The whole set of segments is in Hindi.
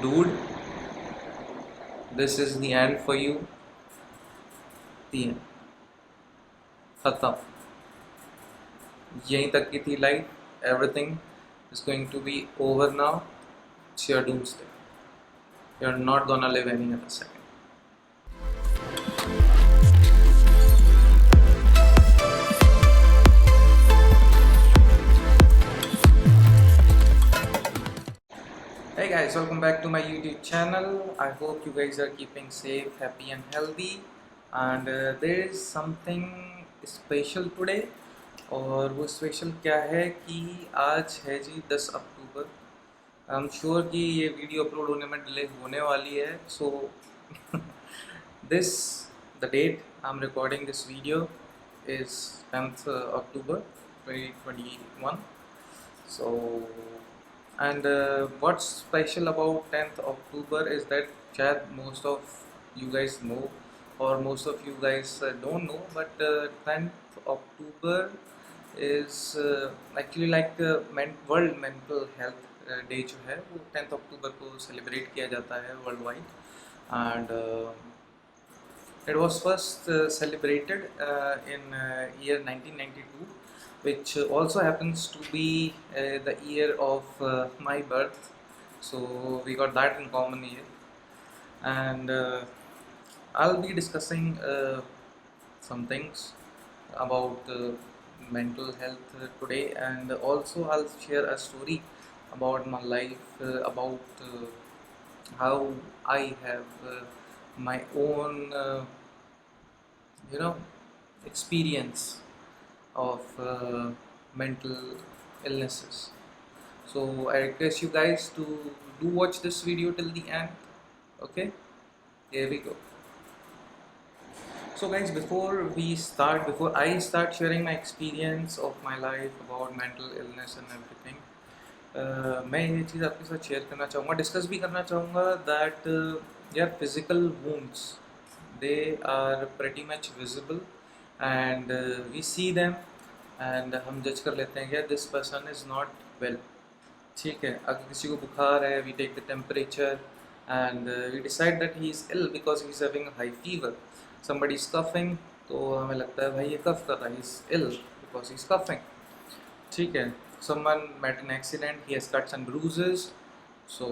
dude, this is the end for you. The end. खत्म. यहीं तक की थी life. Everything is going to be over now. It's your doomsday. You're not gonna live any other second. Hey guys, welcome back to my YouTube channel. I hope you guys are keeping safe, happy and healthy. And there is something special today. और वो स्पेशल क्या है कि आज है जी 10 अक्टूबर. आई एम श्योर कि ये वीडियो अपलोड होने में डिले होने वाली है. So this the date I am recording this video is 10th October 2021. So and what's special about 10th October is that शायद most of you guys know or most of you guys don't know, but 10th October is actually like World Mental Health Day जो है वो 10th October को celebrate किया जाता है worldwide. And it was first celebrated in year 1992, which also happens to be the year of my birth. So we got that in common here. And I'll be discussing some things about mental health today, and also I'll share a story about my life, about how I have my own experience of mental illnesses. So I request you guys to do watch this video till the end. Okay, here we go. So guys, before I start sharing my experience of my life about mental illness and everything, मैं ये चीज़ आपके साथ शेयर करना चाहूँगा, डिस्कस भी करना चाहूँगा that यार physical wounds, they are pretty much visible and we see them and हम जज कर लेते हैं कि this person is not well. ठीक है, अगर किसी को बुखार है, we take the temperature and we decide that he is ill because he is having a high fever. Somebody is coughing, तो हमें लगता है भाई ये कफ कर रहा है, he is ill because he is coughing. ठीक है, someone met an accident, he has cuts and bruises, so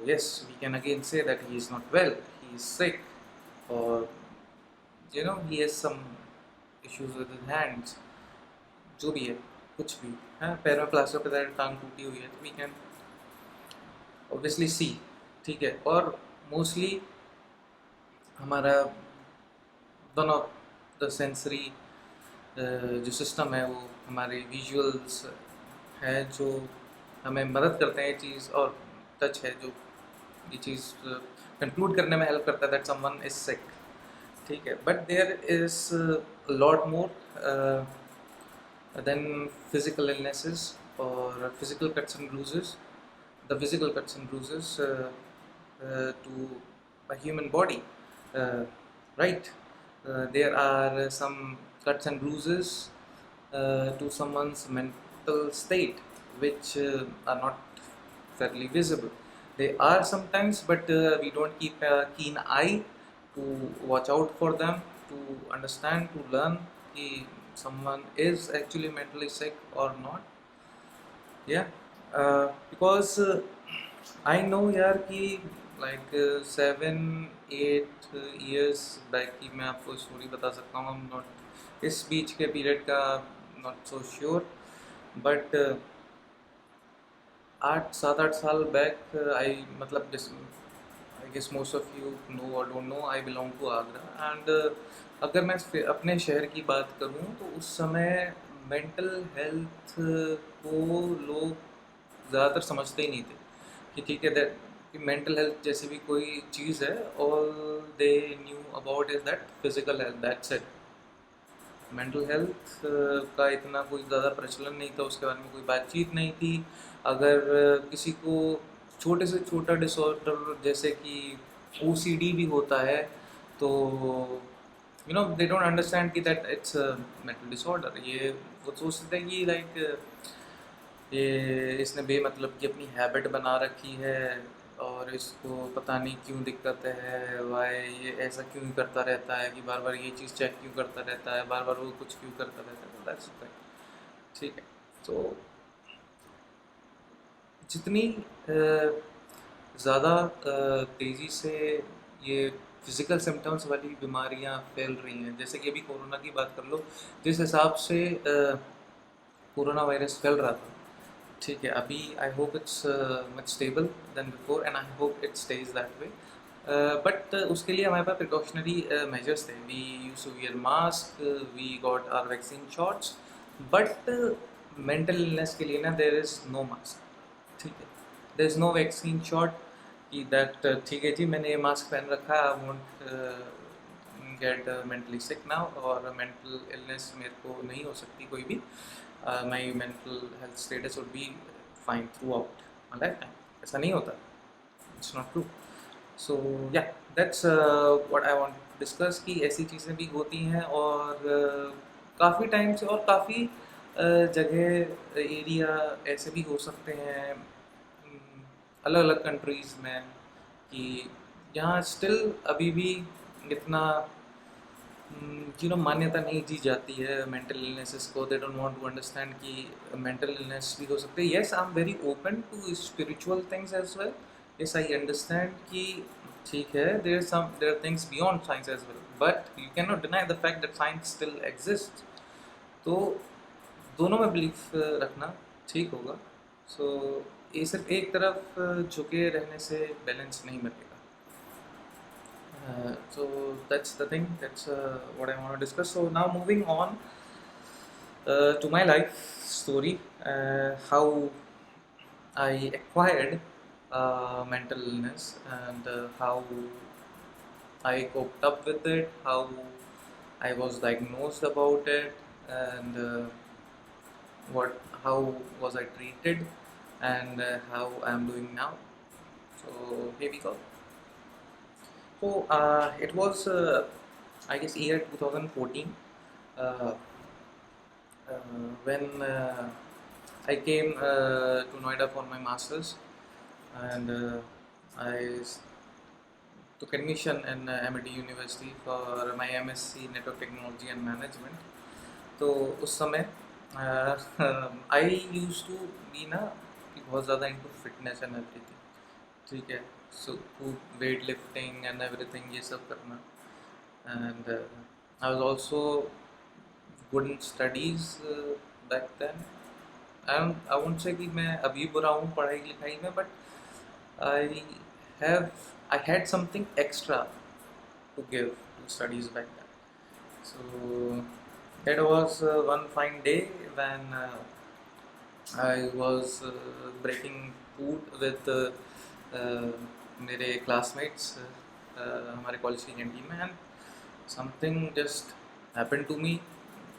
yes, we can again say that he is not well, he is sick, or he has some issues with his hands. जो भी है, कुछ भी है, पैर में प्लास्टर पे है, टांग टूटी हुई है, तो वी कैन ऑब्वियसली सी. ठीक है, और मोस्टली हमारा वन ऑफ द सेंसरी जो सिस्टम है वो हमारे विजुअल्स है जो हमें मदद करते हैं ये चीज़, और टच है जो ये चीज़ कंक्लूड करने में हेल्प करता है दैट समवन इज सिक. ठीक है, but there is lot more then physical illnesses or physical cuts and bruises. The physical cuts and bruises to a human body, right? There are some cuts and bruises to someone's mental state which are not fairly visible. They are sometimes, but we don't keep a keen eye to watch out for them, to understand, to learn कि someone is actually mentally sick or not. Yeah, because I know यार कि like 7-8 years back की मैं आपको स्टोरी बता सकता हूँ. I'm not इस बीच के पीरियड का not so sure, but 7-8 साल बैक मतलब I guess most of you know or don't know, I belong to Agra, and अगर मैं अपने शहर की बात करूं तो उस समय मेंटल हेल्थ को लोग ज़्यादातर समझते ही नहीं थे कि ठीक है दैट कि मेंटल हेल्थ जैसी भी कोई चीज़ है. All they knew about is that physical health, that's it. Mental health का इतना कोई ज़्यादा प्रचलन नहीं था, उसके बारे में कोई बातचीत नहीं थी. अगर किसी को छोटे से छोटा डिसऑर्डर जैसे कि OCD भी होता है तो they don't understand कि that it's a mental disorder. ये वो सोचते हैं कि like ये इसने बेमतलब की अपनी हैबिट बना रखी है और इसको पता नहीं क्यों दिक्कत है, वाई ये ऐसा क्यों करता रहता है, कि बार बार ये चीज़ चेक क्यों करता रहता है, बार बार वो कुछ क्यों करता रहता है। दैट्स ठीक है। तो जितनी ज़्यादा तेज़ी से ये फिज़िकल सिम्टम्स वाली बीमारियां फैल रही हैं, जैसे कि अभी कोरोना की बात कर लो, जिस हिसाब से कोरोना वायरस फैल रहा था, ठीक है, अभी I hope it's much stable than before and I hope it stays that way. But उसके लिए हमारे पास प्रिकॉशनरी मेजर्स थे। We use to wear mask, we got our vaccine shots, but mental illness के लिए ना देयर इज़ नो मास्क, ठीक है, there is no vaccine shot कि दैट ठीक है जी मैंने ये मास्क पहन रखा, I won't get mentally sick now, और मेंटल इलनेस मेरे को नहीं हो सकती कोई भी, my mental health status would be fine throughout my lifetime. ऐसा नहीं होता, it's not true. So yeah that's what I want to discuss, कि ऐसी चीज़ें भी होती हैं, और काफ़ी टाइम से, और काफ़ी जगह एरिया ऐसे भी हो सकते हैं अलग अलग कंट्रीज़ में, कि यहाँ स्टिल अभी भी इतना मान्यता नहीं दी जाती है मेंटल इलनेसेस को। They don't want to understand कि मेंटल इलनेस भी हो सकते हैं। Yes, I am very open to spiritual things as well. Yes, I understand कि ठीक है, there are things beyond science as well, but you can not deny the fact that science still exist. तो दोनों में बिलीफ रखना ठीक होगा। सो ये सिर्फ एक तरफ झुके रहने से बैलेंस नहीं मिलेगा। So that's the thing. That's what I want to discuss. So now moving on to my life story, how I acquired mental illness, and how I coped up with it, how I was diagnosed about it, and how was I treated, and how I am doing now. So here we go. So it was, I guess, year 2014 uh, when I came to Noida for my masters, and took admission in MIT University for my MSc Network Technology and Management. तो उस समय आई यूज टू बी ना कि बहुत ज़्यादा इंटू फिटनेस एंड एवरीथिंग, ठीक है, so weight lifting and everything, ये सब करना, and I was also good in studies back then. I won't say कि मैं अभी बुरा हूँ पढ़ाई लिखाई में, but I have I had something extra to give to studies back then. So that was one fine day when I was breaking food with मेरे classmates हमारे कॉलेज की कैंटीन में, and something just happened to me.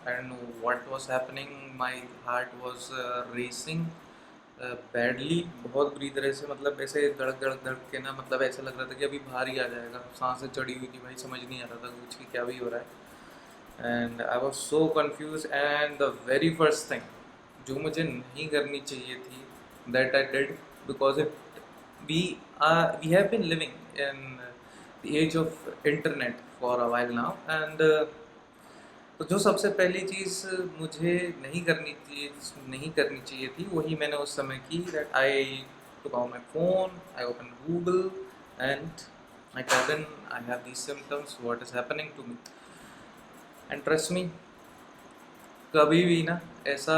I don't know what was happening. My heart was racing badly, बहुत बुरी तरह से, मतलब ऐसे धड़क धड़क धड़क के ना, मतलब ऐसा लग रहा था कि अभी बाहर ही आ जाएगा, सांसें चढ़ी हुई थी भाई, समझ नहीं आ रहा था कुछ कि क्या भी हो रहा है। And I was so confuse, and the very first thing जो मुझे नहीं करनी चाहिए थी, that I did, because it we we have been living in the age of internet for a while now, and तो जो सबसे पहली चीज़ मुझे नहीं करनी चाहिए थी, वही मैंने उस समय की। That I took out my phone, I open Google, and I type in I have these symptoms, what is happening to me. And trust me, कभी भी ना ऐसा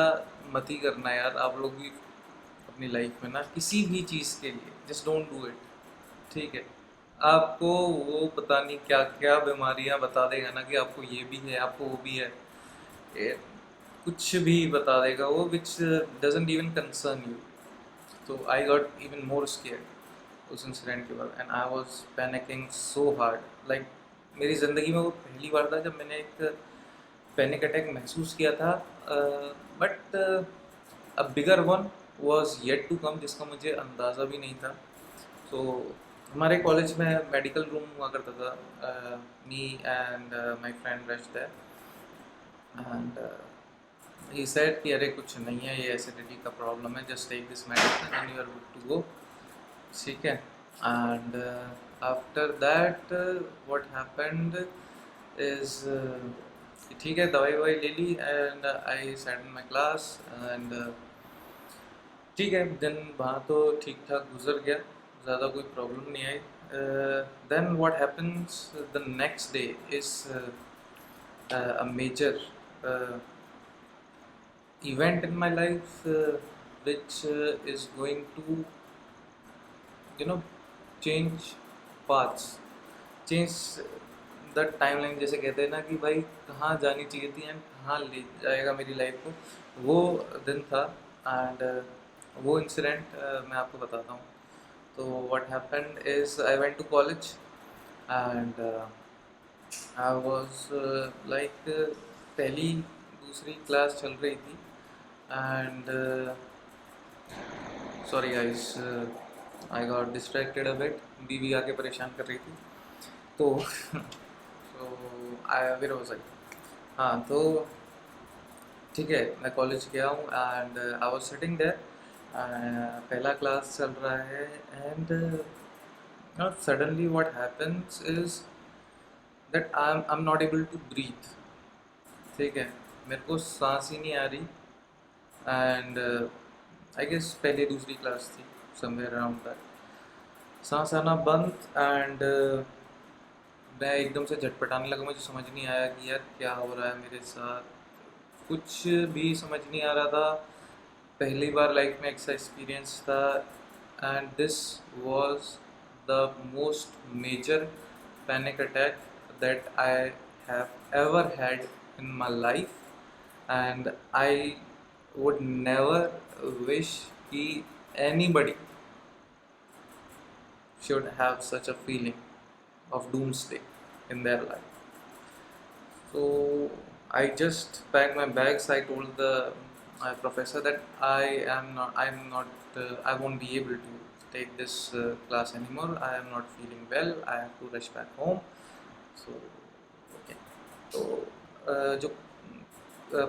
मत ही करना यार, आप लोग भी अपनी लाइफ में ना किसी भी चीज़ के लिए जस्ट डोंट डू इट, ठीक है। आपको वो पता नहीं क्या क्या बीमारियां बता देगा ना, कि आपको ये भी है, आपको वो भी है, ये कुछ भी बता देगा वो, which doesn't even concern you. तो I got even more scared उस इंसिडेंट के बाद, and I was panicking so hard. Like मेरी ज़िंदगी में वो पहली बार था जब मैंने एक पैनिक अटैक महसूस किया था, but a bigger one was yet to come, जिसका मुझे अंदाज़ा भी नहीं था। सो हमारे कॉलेज में मेडिकल रूम हुआ करता था, me and my friend rush there, and he said कि अरे कुछ नहीं है, ये एसिडिटी का प्रॉब्लम है, just take this medicine and you are good to go, ठीक है। and after that what happened is ठीक है, दवाई ववाई ले ली and I sat in my class and ठीक है, दिन वहाँ तो ठीक ठाक गुजर गया, ज़्यादा कोई प्रॉब्लम नहीं आई. Then what happens the next day is a major uh, event in my life which is going to you know change paths, change the timeline. जैसे कहते हैं ना कि भाई कहाँ जानी चाहिए थी एंड कहाँ ले जाएगा मेरी लाइफ को, वो दिन था. एंड वो इंसिडेंट मैं आपको बताता हूँ. तो what happened is I went to college and I was like पहली दूसरी क्लास चल रही थी and sorry guys, I got distracted a bit. बीवी आके परेशान कर रही थी तो तो आई फिर हो सकता. हाँ, तो ठीक है, मैं कॉलेज गया हूँ and I was sitting there. पहला क्लास चल रहा है and suddenly what happens is that I am not able to breathe. ठीक है, मेरे को सांस ही नहीं आ रही एंड आई गेस पहली दूसरी क्लास थी, समवेयर अराउंड दैट. सांस आना बंद एंड मैं एकदम से झटपटाने लगा. मुझे समझ नहीं आया कि यार क्या हो रहा है मेरे साथ, कुछ भी समझ नहीं आ रहा था. पहली बार लाइफ में ऐसा एक्सपीरियंस था and this was the most major panic attack that I have ever had in my life and I would never wish कि anybody should have such a feeling of doomsday in their life. So I just packed my bags. I told the professor that I won't be able to take this class anymore. I am not feeling well. I have to rush back home. So okay. तो जो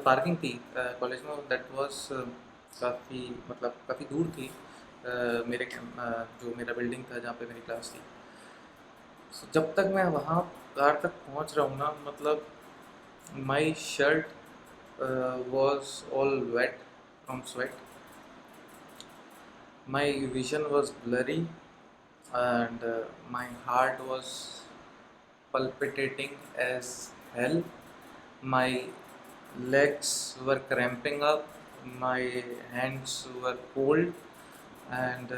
पार्किंग थी कॉलेज में, दैट वाज काफ़ी मतलब काफ़ी दूर थी मेरे जो मेरा बिल्डिंग था जहाँ पे मेरी क्लास थी. So, जब तक मैं वहाँ कार तक पहुँच रहा हूँ ना, मतलब my shirt was all wet from sweat. My vision was blurry and my heart was palpitating as hell. My legs were cramping up, my hands were cold and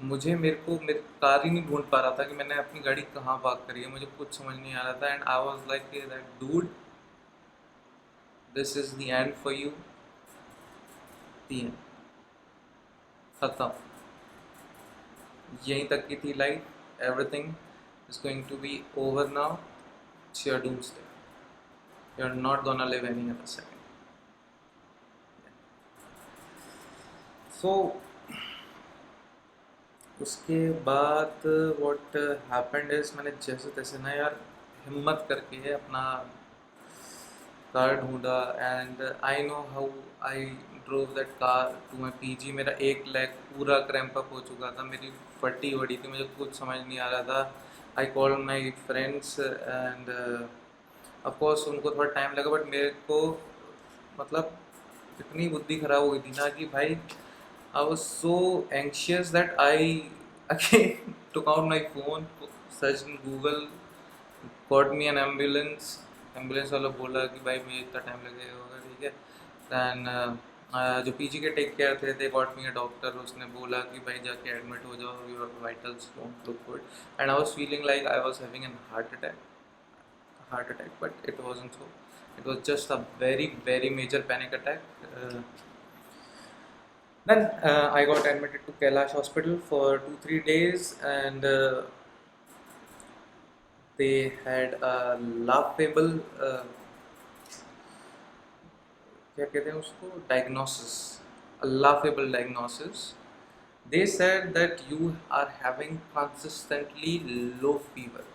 मेरे कार ही नहीं ढूंढ पा रहा था कि मैंने अपनी गाड़ी कहाँ पार्क करी है. मुझे कुछ समझ नहीं आ रहा था and I was like that dude, this is the end for you. तीन खत्म, यहीं तक की थी life. Everything is going to be over now. It's your doomsday. You are not gonna live any other second. So उसके बाद व्हाट हैपेंड इज, मैंने जैसे तैसे ना यार हिम्मत करके अपना कार ढूंढा and I know how I drove that car to my PG. मेरा एक लेग पूरा क्रैम्प अप हो चुका था, मेरी फटी वड़ी थी, मुझे कुछ समझ नहीं आ रहा था. I call my friends and of course उनको थोड़ा टाइम लगा बट मेरे को मतलब इतनी बुद्धि खराब हो गई थी ना कि भाई आई was so anxious that I again took out my phone, search in Google, got me N ambulance. Ambulance वाला बोला कि भाई मुझे इतना टाइम लगेगा होगा, ठीक है. दैन जो पीजी के टेक केयर थे, they got me a doctor. उसने बोला कि भाई जाके एडमिट हो जाओ, your vitals don't look good. And I was feeling like I was having an heart attack but it wasn't so. It was just a very very major panic attack. Then I got admitted to Kailash Hospital for 2-3 days and they had a laughable क्या कहते हैं उसको, diagnosis, a laughable diagnosis. They said that you are having consistently low fever.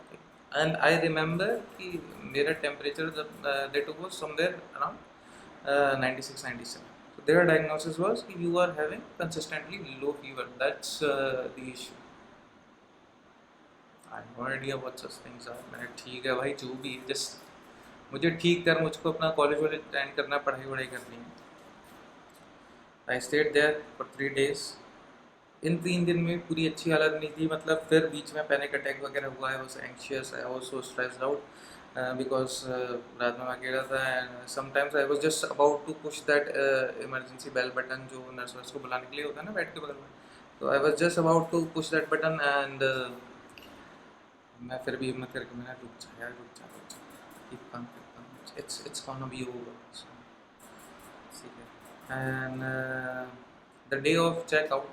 Okay. And I remember कि मेरा temperature they took was somewhere around 96-97. So their diagnosis was you are having consistently low fever. That's the issue. I have no idea what such things are. मैंने ठीक है भाई जो भी है जस्ट मुझे ठीक कर, मुझको अपना कॉलेज वॉलेज अटेंड करना, पढ़ाई वढ़ाई करनी है. I stayed there for 3 days. इन 3 दिन में पूरी अच्छी हालत नहीं थी, मतलब फिर बीच में पैनिक अटैक वगैरह हुआ. I was anxious, I was so stressed out because रात में मैं अकेला था. And sometimes I was just about to push that emergency bell button जो नर्स वर्स को बुलाने के लिए होता है ना बेड के बगल में. तो I was just about to push that button and मैं फिर भी हिम्मत करके मैंने रुक जा यार, रुक जा, keep calm, it's gonna be over. ठीक है. And the day of checkout,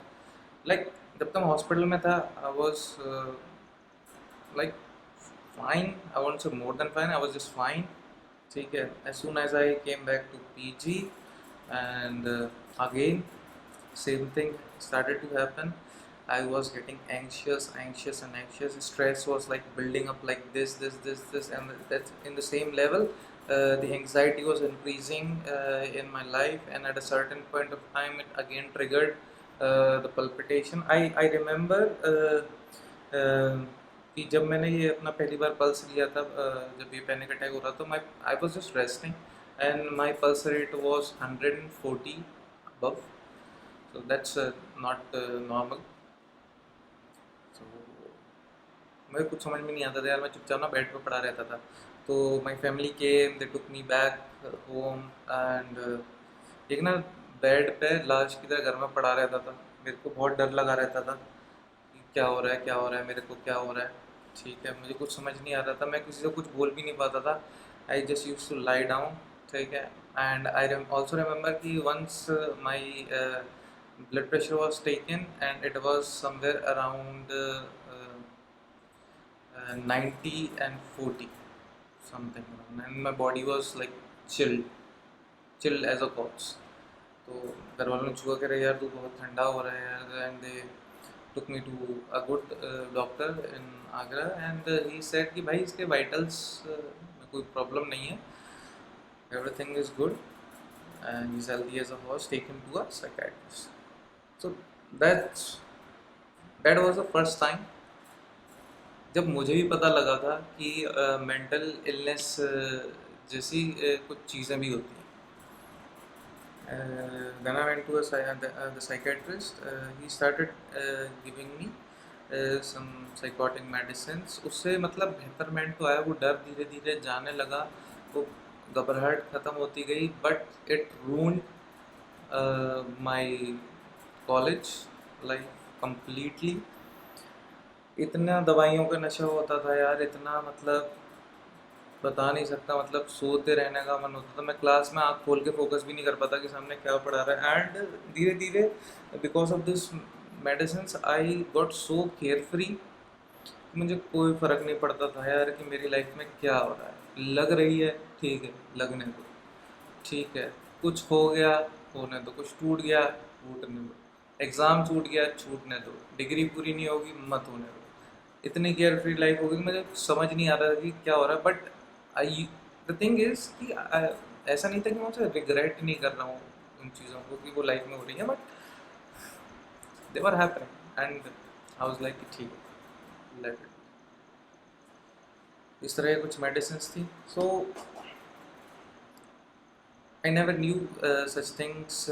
like जब तक मैं हॉस्पिटल में था I was like fine. I won't say more than fine, I was just fine. ठीक है. As soon as I came back to PG and again same thing started to happen. I was getting anxious and anxious. Stress was like building up like this, and that's in the same level. The anxiety was increasing in my life, and at a certain point of time it again triggered the palpitation. I remember कि जब मैंने ये अपना पहली बार पल्स लिया था, जब ये पैनिक अटैक हो रहा था, I was just resting and my pulse rate was 140 above. So that's not normal. So मुझे कुछ समझ में नहीं आता था यार, मैं चुपचाप ना बेड पे पड़ा रहता था. तो my family came, they took me back home and एक ना बेड पे लाश की तरह घर में पड़ा रहता था. मेरे को बहुत डर लगा रहता था कि क्या हो रहा है, क्या हो रहा है, मेरे को क्या हो रहा है. ठीक है. मुझे कुछ समझ नहीं आता था, मैं किसी से कुछ बोल भी नहीं पाता था. I just use to lie down. ठीक है. एंड आई ऑल्सो रिमेंबर कि once my blood pressure was taken and it was somewhere around 90 and 40 something around, and my body was like chilled as a corpse. तो घर वालों ने छुआ के रहे यार तू बहुत ठंडा हो रहा है यार, and they took me to a good doctor in Agra and he said कि भाई इसके vitals में कोई problem नहीं है, everything is good and he's healthy as a horse, take him to a psychiatrist. So that was the first time जब मुझे भी पता लगा था कि मेंटल इलनेस जैसी कुछ चीज़ें भी होती हैं. Then I went to the psychiatrist. He started giving me some psychotic medicines. उससे मतलब बेहतरमेंट तो आया, वो डर धीरे धीरे जाने लगा, वो घबराहट ख़त्म होती गई. But it ruined my college life completely. इतना दवाइयों का नशा होता था यार, इतना मतलब बता नहीं सकता. मतलब सोते रहने का मन होता था, मैं क्लास में आँख खोल के फोकस भी नहीं कर पाता कि सामने क्या पढ़ा रहा है. एंड धीरे धीरे because of this medicine I got so carefree. मुझे कोई फ़र्क नहीं पड़ता था यार कि मेरी लाइफ में क्या हो रहा है. लग रही है ठीक है, लगने दो. ठीक है. कुछ हो गया होने दो, कुछ टूट गया टूटने दो, एग्ज़ाम छूट गया छूटने दो, डिग्री पूरी नहीं होगी मत होने दो. इतनी केयर फ्री लाइफ हो गई, मुझे समझ नहीं आ रहा था कि क्या हो रहा है. But I the thing is कि ऐसा नहीं था कि मैं उसे रिग्रेट नहीं कर रहा हूँ उन चीज़ों को कि वो लाइफ में हो रही है, but they were happening and I was like ठीक है लेट इट. इस तरह कुछ मेडिसिन थी. So I never knew such things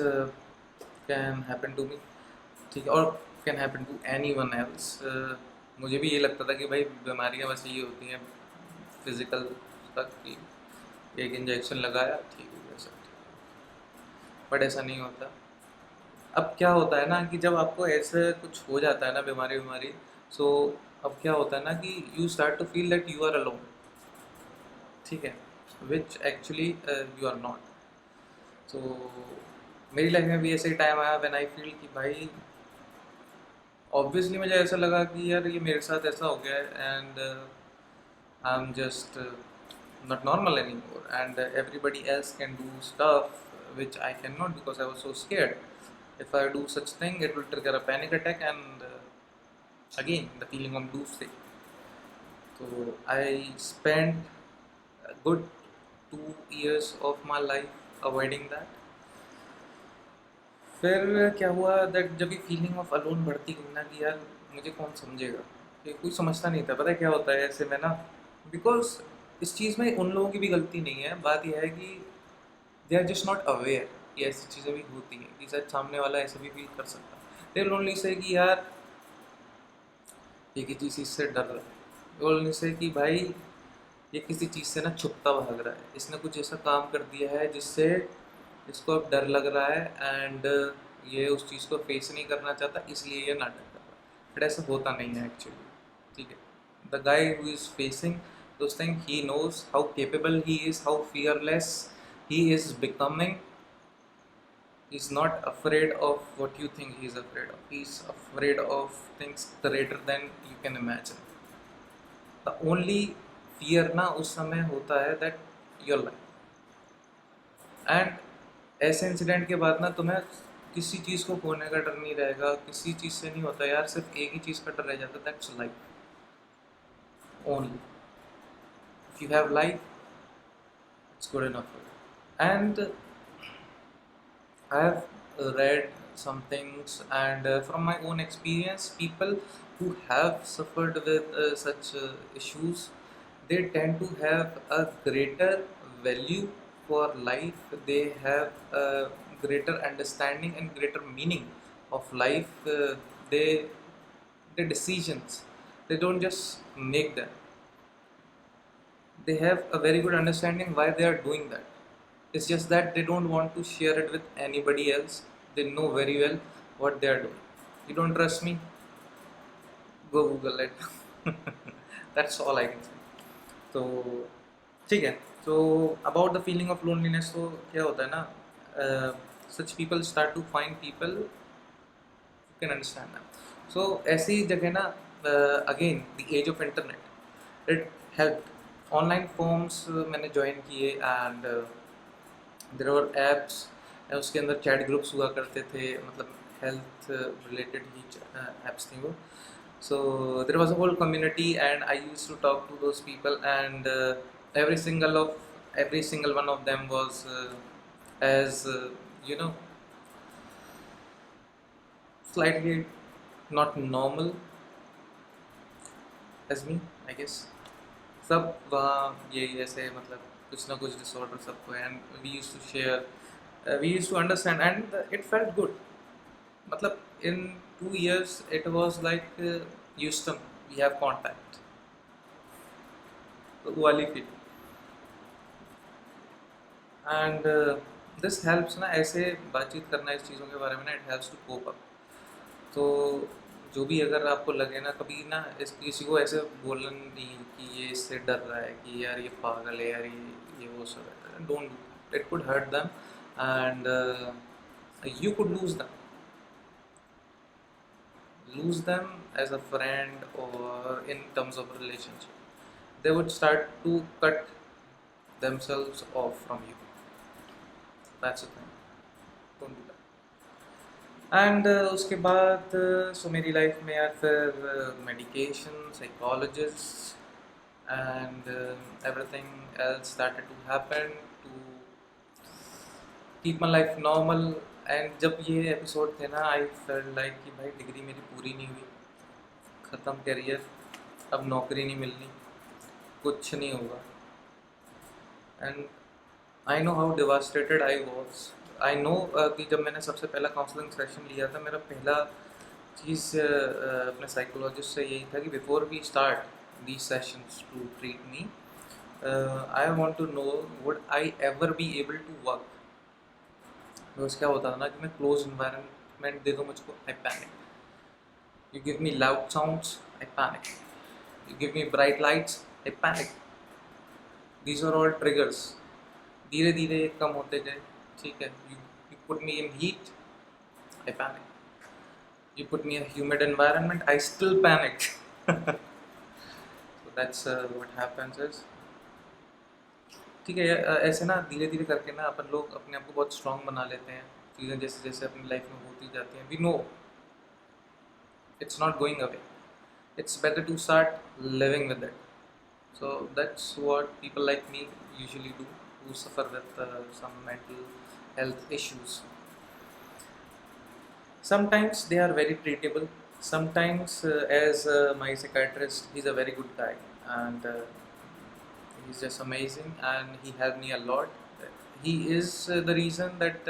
can happen to me. ठीक है. और can happen to anyone else. मुझे भी ये लगता था कि भाई बीमारियाँ बस ये होती हैं फिज़िकल तक कि एक इंजेक्शन लगाया ठीक हो गया सब ठीक. बट ऐसा नहीं होता. अब क्या होता है ना कि जब आपको ऐसे कुछ हो जाता है ना बीमारी, सो अब क्या होता है ना कि you start to feel that you are alone. ठीक है. Which actually you are not. So मेरी लाइफ में भी ऐसे ही टाइम आया व्हेन आई फील कि भाई ऑब्वियसली मुझे ऐसा लगा कि यार ये मेरे साथ ऐसा हो गया है and I am just not normal anymore, and everybody else can do stuff which I cannot because I was so scared. If I do such thing, it will trigger a panic attack and again the feeling of doomsday. So I spent a good 2 years of my life avoiding that. फिर क्या हुआ दैट जब ये फीलिंग ऑफ अलोन बढ़ती गई ना कि यार मुझे कौन समझेगा, ये कोई समझता नहीं था। पता है क्या होता है ऐसे में ना, बिकॉज इस चीज़ में उन लोगों की भी गलती नहीं है। बात यह है कि they are just not aware कि ऐसी चीज़ें भी होती हैं, कि शायद सामने वाला ऐसे भी फील कर सकता है। दे ओनली से कि यार ये किसी चीज़ से डर रहा है, दे ओनली से कि भाई ये किसी चीज़ से ना छुपता भाग रहा है, इसने कुछ ऐसा काम कर दिया है जिससे इसको अब डर लग रहा है एंड ये उस चीज़ को फेस नहीं करना चाहता, इसलिए ये नाटक कर रहा है। बट ऐसा होता नहीं है एक्चुअली। ठीक है, the guy who is facing those thing, he knows how capable he is, how fearless he is becoming. He's not afraid of what you think he's afraid of. He's afraid of things greater than you can imagine. The only fear ना उस समय होता है that your life, and ऐसे इंसिडेंट के बाद ना तुम्हें किसी चीज़ को खोने का डर नहीं रहेगा, किसी चीज़ से नहीं होता यार, सिर्फ एक ही चीज़ का डर रह जाता है, that's life only. If you have life it's good enough for you. And I have read some things, and from my own experience, people who have suffered with such issues, they tend to have a greater value for life. They have a greater understanding and greater meaning of life. They their decisions, they don't just make them. They have a very good understanding why they are doing that. It's just that they don't want to share it with anybody else. They know very well what they are doing. You don't trust me? Go Google it. That's all I can say. तो ठीक है, तो about the feeling of loneliness, तो क्या होता है ना, such people start to find people who can understand them. So ऐसी जगह ना, again the age of internet, it help. Online forums मैंने ज्वाइन किए एंड देयर वर एप्स, उसके अंदर चैट ग्रुप्स हुआ करते थे, मतलब हेल्थ रिलेटेड ही एप्स थी वो। So there was a whole community, and I used to talk to those people, and every single of every single one of them was as you know, slightly not normal as me, I guess. सब वहाँ ये ऐसे मतलब कुछ ना कुछ डिसऑर्डर सबको है, and we used to share, we used to understand, and it felt good. मतलब in 2 years it was like Houston, we have contact, तो वो वाली फील। एंड दिस हेल्प्स ना, ऐसे बातचीत करना इस चीज़ों के बारे में ना, it helps to cope up. तो जो भी अगर आपको लगे ना कभी ना, इस किसी को ऐसे बोलना नहीं कि ये इससे डर रहा है, कि यार ये पागल है, यार ये वो सब है, don't do it, could hurt them, and you could lose them as a friend or in terms of relationship. They would start to cut themselves off from you. That's the thing, don't do that. And उसके बाद सो मेरी लाइफ में यार फिर medication, psychologist and everything else started to happen to keep my life normal. And जब ये एपिसोड थे ना, आई फेल्ट लाइक कि भाई डिग्री मेरी पूरी नहीं हुई, ख़त्म करियर, अब नौकरी नहीं मिलनी, कुछ नहीं होगा। And I know how devastated I was. I know कि जब मैंने सबसे पहला काउंसलिंग सेशन लिया था, मेरा पहला चीज़ अपने साइकोलॉजिस्ट से यही था कि before we start these sessions to treat me, I want to know would I ever be able to work. Because क्या होता था ना कि मैं क्लोज इन्वायरमेंट दे दो मुझको, आई panic. You give me loud sounds, I panic. You give me bright lights, I panic. These are all triggers. धीरे धीरे कम होते गए, ठीक है। You put me in heat, I panic. You put me in a humid environment, I still panic. So that's what happens is, ठीक है, ऐसे ना धीरे धीरे करके ना अपन लोग अपने आप को बहुत स्ट्रॉन्ग बना लेते हैं। चीज़ें जैसे जैसे अपनी लाइफ में होती जाती हैं, we know it's not going away. It's better to start living with it. So that's what people like me usually do, who suffer with some mental health issues. Sometimes they are very treatable. Sometimes, as my psychiatrist, he's a very good guy, and he's just amazing, and he helped me a lot. He is the reason that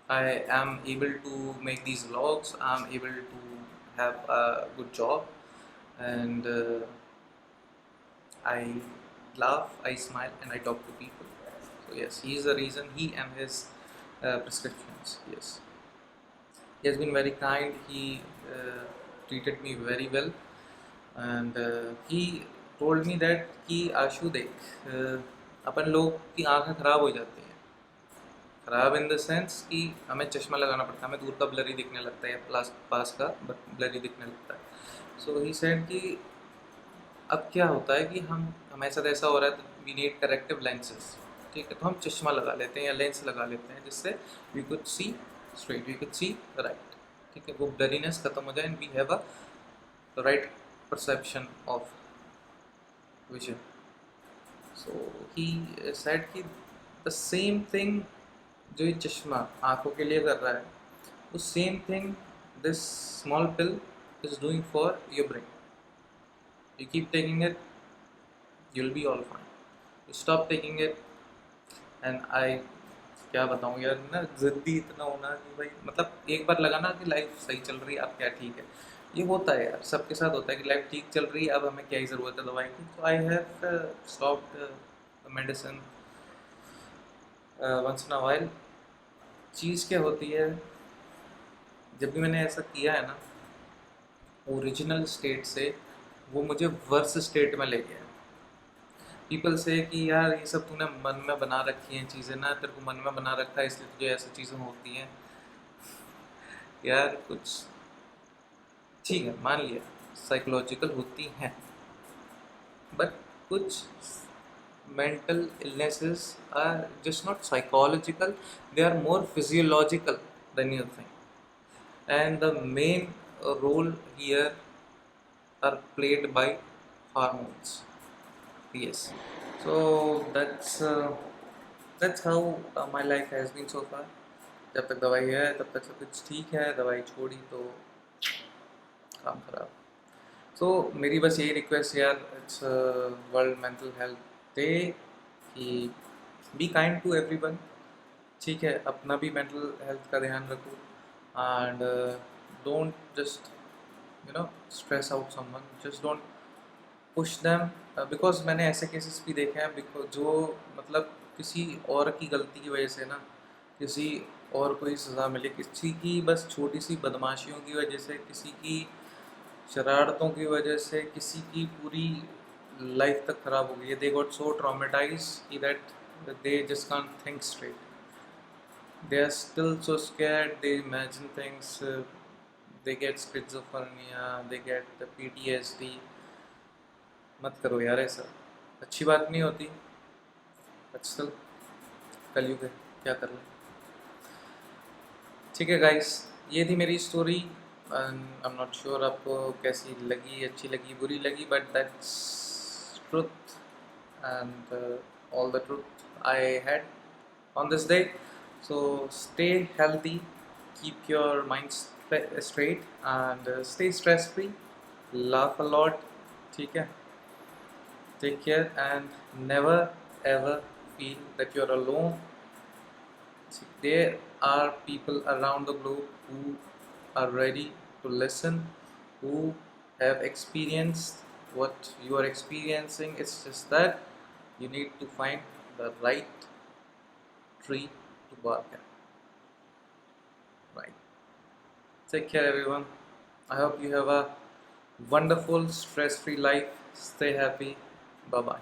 I am able to make these vlogs. I'm able to have a good job, and I laugh, I smile, and I talk to people. So yes, he is the reason. He and his prescriptions. Yes, he has been very kind. He treated me very well, and he told me that कि आशु देख अपन लोग की आंखें खराब हो जाती हैं, खराब इन द सेंस कि हमें चश्मा लगाना पड़ता है, हमें दूर का ब्लरी दिखने लगता है या पास का ब्लरी दिखने लगता है. सो ही सेड कि अब क्या होता है कि हम हमारे साथ ऐसा हो रहा है तो वी नीड करेक्टिव लेंसेज. ठीक है, तो हम चश्मा लगा लेते हैं या लेंस लगा लेते हैं जिससे we could see straight, we could see right. ठीक है, वो ब्लरीनेस खत्म हो जाए and we have a right perception of vision. So he said कि द सेम थिंग जो ये चश्मा आंखों के लिए कर रहा है, वो same thing this small pill is doing for your brain. You keep taking it, you'll be all fine. You stop taking it, and I क्या बताऊँ यार ना, ज़िद्दी इतना होना कि भाई मतलब एक बार लगा ना कि लाइफ सही चल रही है, अब क्या ठीक है. ये होता है यार, सबके साथ होता है कि लाइफ ठीक चल रही है, अब हमें क्या ही ज़रूरत है दवाई की. तो I have stopped medicine once in a while. चीज़ क्या होती है, जब भी मैंने ऐसा किया है ना, ओरिजिनल स्टेट से वो मुझे वर्स स्टेट में ले गया. पीपल से कि यार ये सब तूने मन में बना रखी हैं चीज़ें ना, तेरे को मन में बना रखा है इसलिए तुझे ऐसी चीज़ें होती हैं. यार कुछ ठीक है, मान लिया साइकोलॉजिकल होती हैं, बट कुछ mental illnesses are just not psychological, they are more physiological than you think. And the main role here are played by hormones. Yes, so that's how my life has been so far. जब तक दवाई है तब तक सब कुछ ठीक है, दवाई छोड़ी तो काम खराब. सो मेरी बस यही रिक्वेस्ट यार, it's world mental health day, कि बी काइंड टू एवरीवन. ठीक है, अपना भी मेंटल हेल्थ का ध्यान रखो, and don't just stress out someone, just don't push them. Because मैंने ऐसे केसेस भी देखे हैं बिकॉज जो मतलब किसी और की गलती की वजह से ना, किसी और को ही सज़ा मिले, किसी की बस छोटी सी बदमाशियों की वजह से, किसी की शरारतों की वजह से किसी की पूरी लाइफ तक ख़राब हो गई है. They got so traumatised that they just can't think straight. They are still so scared, they imagine things, they get schizophrenia, they get the PTSD. मत करो यार ऐसा, अच्छी बात नहीं होती. आजकल कलयुग है, क्या कर लें. ठीक है गाइस, ये थी मेरी story. I am not sure आपको कैसी लगी, अच्छी लगी, बुरी लगी, but that's truth and all the truth I had on this day. So stay healthy, keep your mind straight, and stay stress free, laugh a lot. ठीक है, take care, and never ever feel that you're alone. See, there are people around the globe who are ready to listen, who have experienced what you are experiencing. It's just that you need to find the right tree to bark at. Right. Take care, everyone. I hope you have a wonderful, stress-free life. Stay happy. Bye bye.